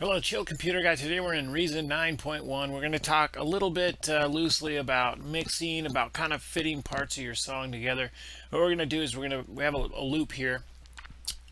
Hello, Chill Computer Guy. Today we're in Reason 9.1. We're going to talk a little bit loosely about mixing, about kind of fitting parts of your song together. What we're going to do is we have a loop here.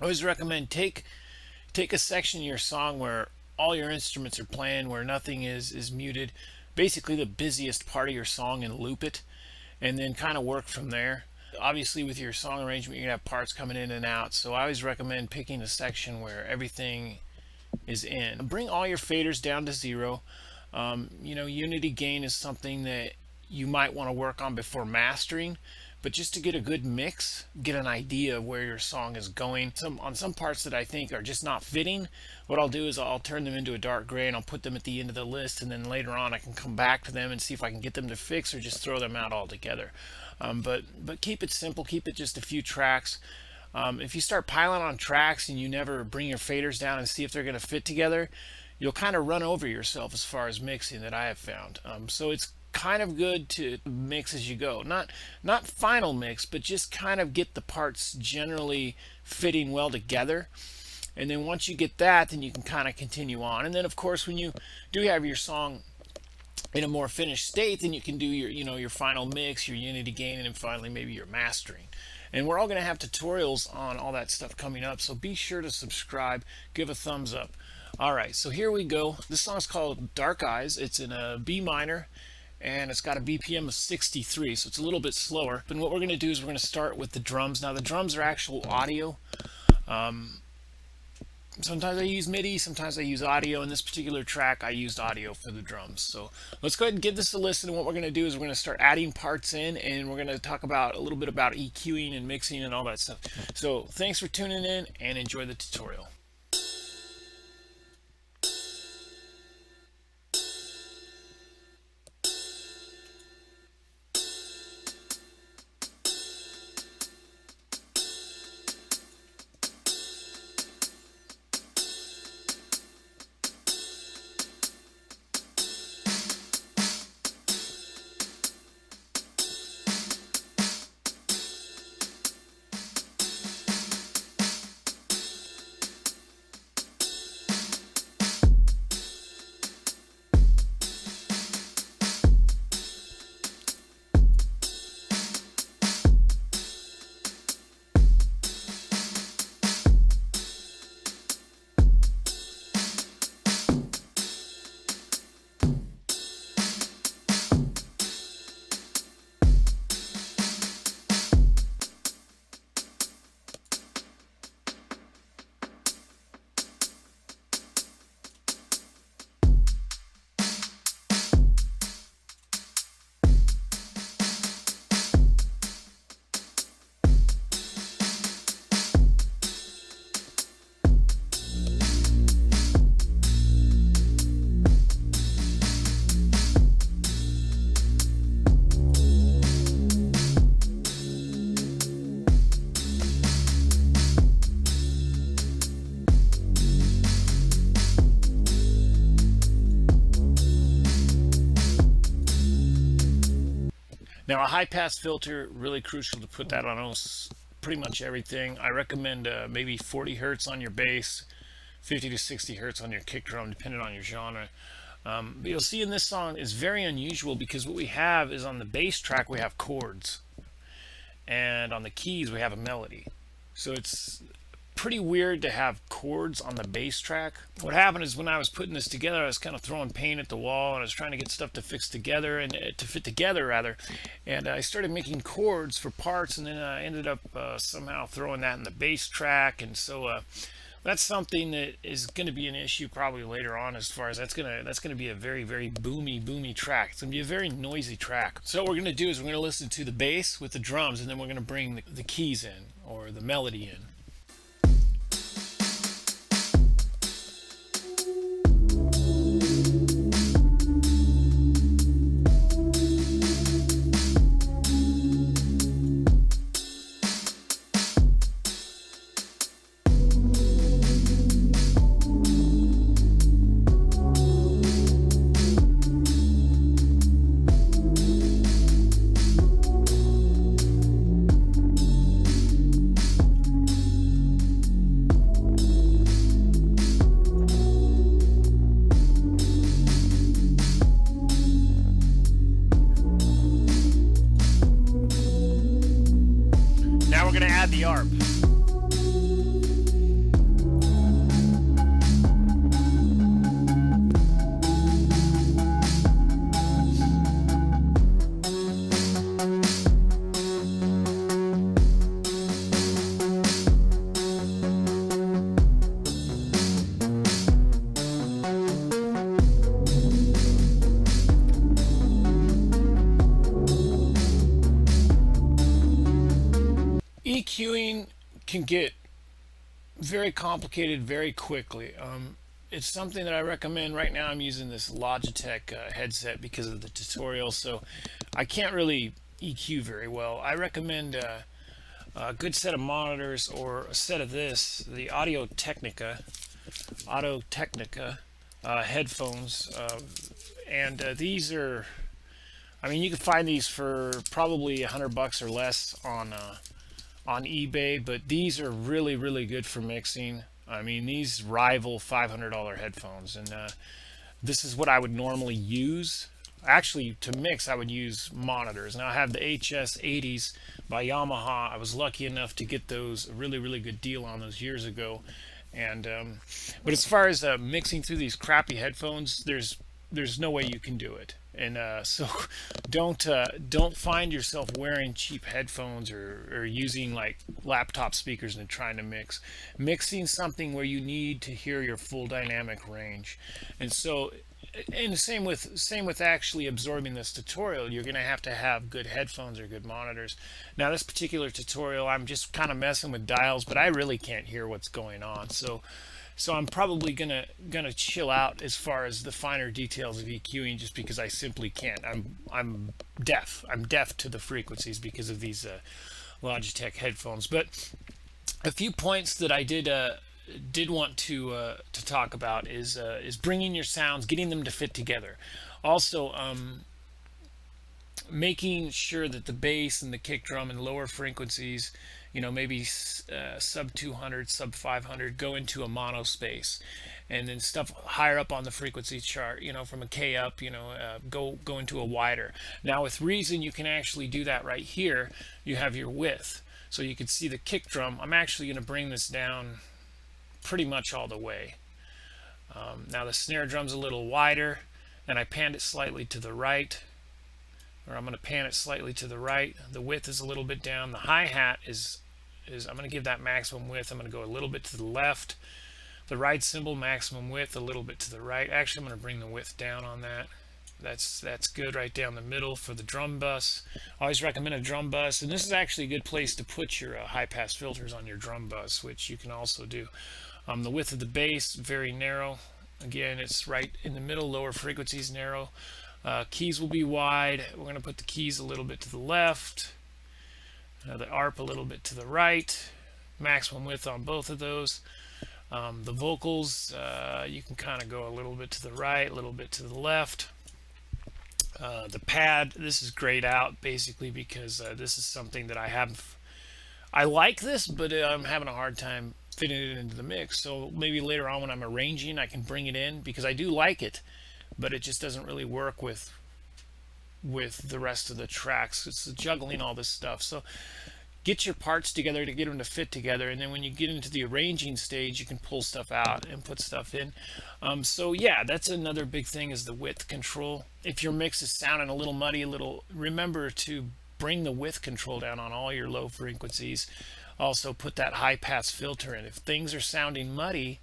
I always recommend take a section of your song where all your instruments are playing, where nothing is muted, basically the busiest part of your song, and loop it, and then kind of work from there. Obviously, with your song arrangement, you're going to have parts coming in and out, so I always recommend picking a section where everything is in. Bring all your faders down to zero. Unity gain is something that you might want to work on before mastering, but just to get a good mix, get an idea of where your song is going. On some parts that I think are just not fitting, what I'll do is I'll turn them into a dark gray and I'll put them at the end of the list, and then later on I can come back to them and see if I can get them to fix or just throw them out altogether. But keep it simple, keep it just a few tracks. If you start piling on tracks and you never bring your faders down and see if they're going to fit together, you'll kind of run over yourself as far as mixing, that I have found. So it's kind of good to mix as you go. Not final mix, but just kind of get the parts generally fitting well together. And then once you get that, then you can kind of continue on. And then of course, when you do have your song in a more finished state, then you can do your final mix, your unity gain, and then finally maybe your mastering. And we're all going to have tutorials on all that stuff coming up, so be sure to subscribe, give a thumbs up. All right, so here we go. This song's called Dark Eyes. It's in a B minor, and it's got a BPM of 63, so it's a little bit slower. And what we're going to do is we're going to start with the drums. Now, the drums are actual audio. Sometimes I use MIDI, sometimes I use audio. In this particular track, I used audio for the drums. So let's go ahead and give this a listen. And what we're going to do is we're going to start adding parts in, and we're going to talk about a little bit about EQing and mixing and all that stuff. So thanks for tuning in, and enjoy the tutorial. Now, a high pass filter, really crucial to put that on almost pretty much everything. I recommend maybe 40 hertz on your bass, 50 to 60 hertz on your kick drum, depending on your genre. But you'll see in this song is very unusual, because what we have is on the bass track we have chords, and on the keys we have a melody. So it's pretty weird to have chords on the bass track. What happened is, when I was putting this together, I was kind of throwing paint at the wall, and I was trying to get stuff to fix together, and to fit together rather. And I started making chords for parts, and then I ended up somehow throwing that in the bass track. And so that's something that is going to be an issue probably later on, as far as that's going to be a very, very boomy track. It's going to be a very noisy track. So what we're going to do is we're going to listen to the bass with the drums, and then we're going to bring the keys in, or the melody in. add the ARP. EQing can get very complicated very quickly. It's something that I recommend. Right now I'm using this Logitech headset because of the tutorial, so I can't really EQ very well. I recommend a good set of monitors or a set of the Audio Technica headphones, and these are, I mean, you can find these for probably $100 or less on eBay, but these are really, really good for mixing. I mean, these rival $500 headphones, and this is what I would normally use. Actually, to mix, I would use monitors. Now I have the HS80s by Yamaha. I was lucky enough to get those, a really, really good deal on those years ago. And but as far as mixing through these crappy headphones, there's no way you can do it. And so don't find yourself wearing cheap headphones or using like laptop speakers and trying to mix. Mixing something where you need to hear your full dynamic range. And so, and same with actually absorbing this tutorial, you're going to have good headphones or good monitors. Now this particular tutorial, I'm just kind of messing with dials, but I really can't hear what's going on. So I'm probably gonna chill out as far as the finer details of EQing, just because I simply can't. I'm deaf. I'm deaf to the frequencies because of these Logitech headphones. But a few points that I did want to talk about is bringing your sounds, getting them to fit together. Also, making sure that the bass and the kick drum and lower frequencies, you know, maybe sub 200, sub 500, go into a mono space, and then stuff higher up on the frequency chart, you know, from a K up, you know, go into a wider. Now with Reason, you can actually do that right here. You have your width, so you can see the kick drum. I'm actually going to bring this down pretty much all the way. Now the snare drum's a little wider, and I panned it slightly to the right, or I'm going to pan it slightly to the right. The width is a little bit down. The hi-hat is I'm going to give that maximum width. I'm going to go a little bit to the left. The right cymbal, maximum width, a little bit to the right. Actually, I'm going to bring the width down on that. That's good right down the middle for the drum bus. I always recommend a drum bus, and this is actually a good place to put your high-pass filters on your drum bus, which you can also do. The width of the bass, very narrow. Again, it's right in the middle. Lower frequencies, narrow. Keys will be wide. We're going to put the keys a little bit to the left. The ARP a little bit to the right. Maximum width on both of those. The vocals, you can kind of go a little bit to the right, a little bit to the left. The pad, this is grayed out basically because this is something that I like this, but I'm having a hard time fitting it into the mix. So maybe later on when I'm arranging, I can bring it in, because I do like it, but it just doesn't really work with the rest of the tracks. It's juggling all this stuff. So get your parts together to get them to fit together, and then when you get into the arranging stage, you can pull stuff out and put stuff in. So yeah, that's another big thing, is the width control. If your mix is sounding a little muddy, remember to bring the width control down on all your low frequencies. Also put that high pass filter in. If things are sounding muddy,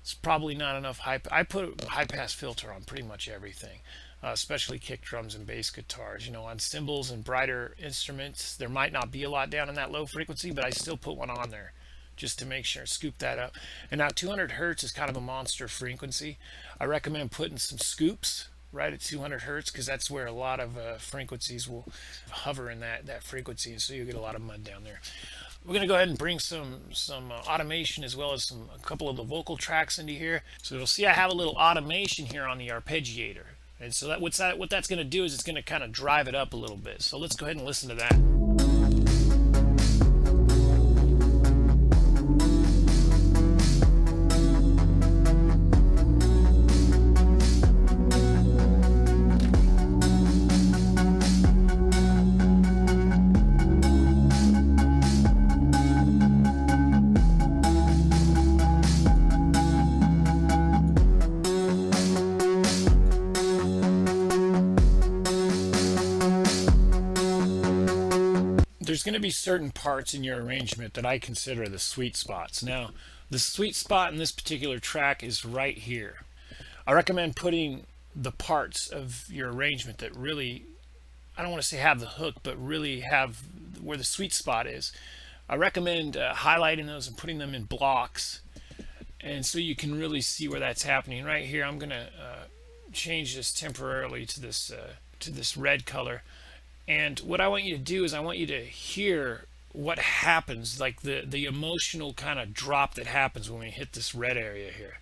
it's probably not enough I put a high pass filter on pretty much everything. Especially kick drums and bass guitars. You know, on cymbals and brighter instruments, there might not be a lot down in that low frequency, but I still put one on there just to make sure, scoop that up. And now 200 hertz is kind of a monster frequency. I recommend putting some scoops right at 200 hertz, because that's where a lot of frequencies will hover in that frequency, and so you get a lot of mud down there. We're going to go ahead and bring some automation, as well as a couple of the vocal tracks into here. So you'll see I have a little automation here on the arpeggiator. And so what that's going to do is it's going to kind of drive it up a little bit. So let's go ahead and listen to that. there's going to be certain parts in your arrangement that I consider the sweet spots. Now, the sweet spot in this particular track is right here. I recommend putting the parts of your arrangement that really, I don't want to say have the hook, but really have where the sweet spot is. I recommend highlighting those and putting them in blocks, and so you can really see where that's happening. Right here, I'm going to change this temporarily to this red color. And what I want you to do is I want you to hear what happens, like the emotional kind of drop that happens when we hit this red area here.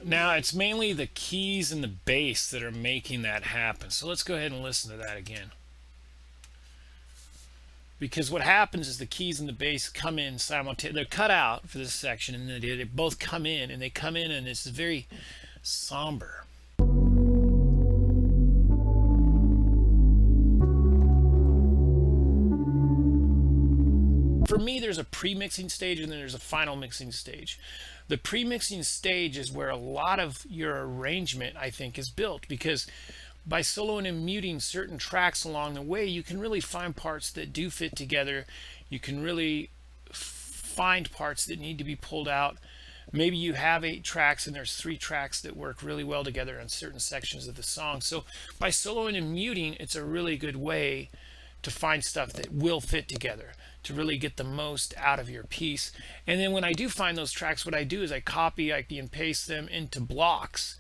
Now, it's mainly the keys and the bass that are making that happen. So let's go ahead and listen to that again. Because what happens is the keys and the bass come in simultaneously. They're cut out for this section, and they both come in, and it's very somber. For me, there's a pre-mixing stage and then there's a final mixing stage. The pre-mixing stage is where a lot of your arrangement, I think, is built, because by soloing and muting certain tracks along the way, you can really find parts that do fit together. You can really find parts that need to be pulled out. Maybe you have 8 tracks and there's 3 tracks that work really well together in certain sections of the song. So by soloing and muting, it's a really good way to find stuff that will fit together, to really get the most out of your piece. And then when I do find those tracks, what I do is I copy and paste them into blocks,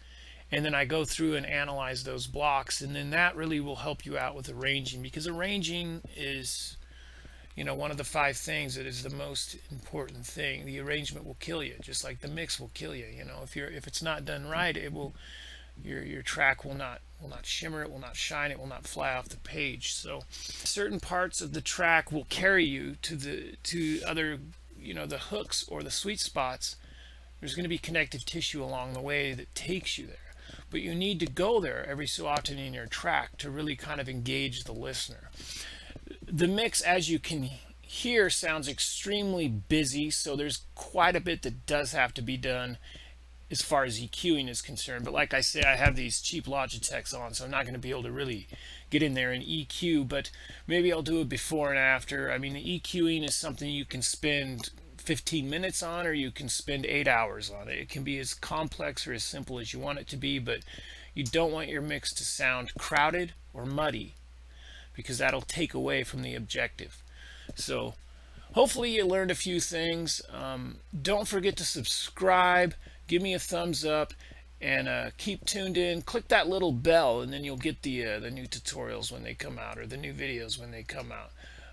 and then I go through and analyze those blocks, and then that really will help you out with arranging, because arranging is, one of the 5 things that is the most important thing. The arrangement will kill you, just like the mix will kill you. If it's not done right, it will, your track will not shimmer, it will not shine, it will not fly off the page. So certain parts of the track will carry you to other, the hooks or the sweet spots. There's going to be connective tissue along the way that takes you there, but you need to go there every so often in your track to really kind of engage the listener. The mix, as you can hear, sounds extremely busy, so there's quite a bit that does have to be done as far as EQing is concerned. But like I say, I have these cheap Logitechs on, so I'm not going to be able to really get in there and EQ, but maybe I'll do it before and after. I mean, the EQing is something you can spend 15 minutes on, or you can spend 8 hours on it. It can be as complex or as simple as you want it to be, but you don't want your mix to sound crowded or muddy, because that'll take away from the objective. So hopefully you learned a few things. Don't forget to subscribe, give me a thumbs up, and keep tuned in. Click that little bell, and then you'll get the new tutorials when they come out, or the new videos when they come out.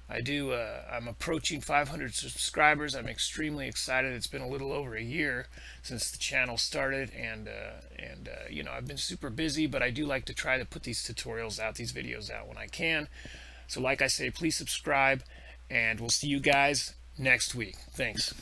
I'm approaching 500 subscribers. I'm extremely excited. It's been a little over a year since the channel started, and I've been super busy, but I do like to try to put these tutorials out, these videos out when I can. So like I say, please subscribe, and we'll see you guys next week. Thanks.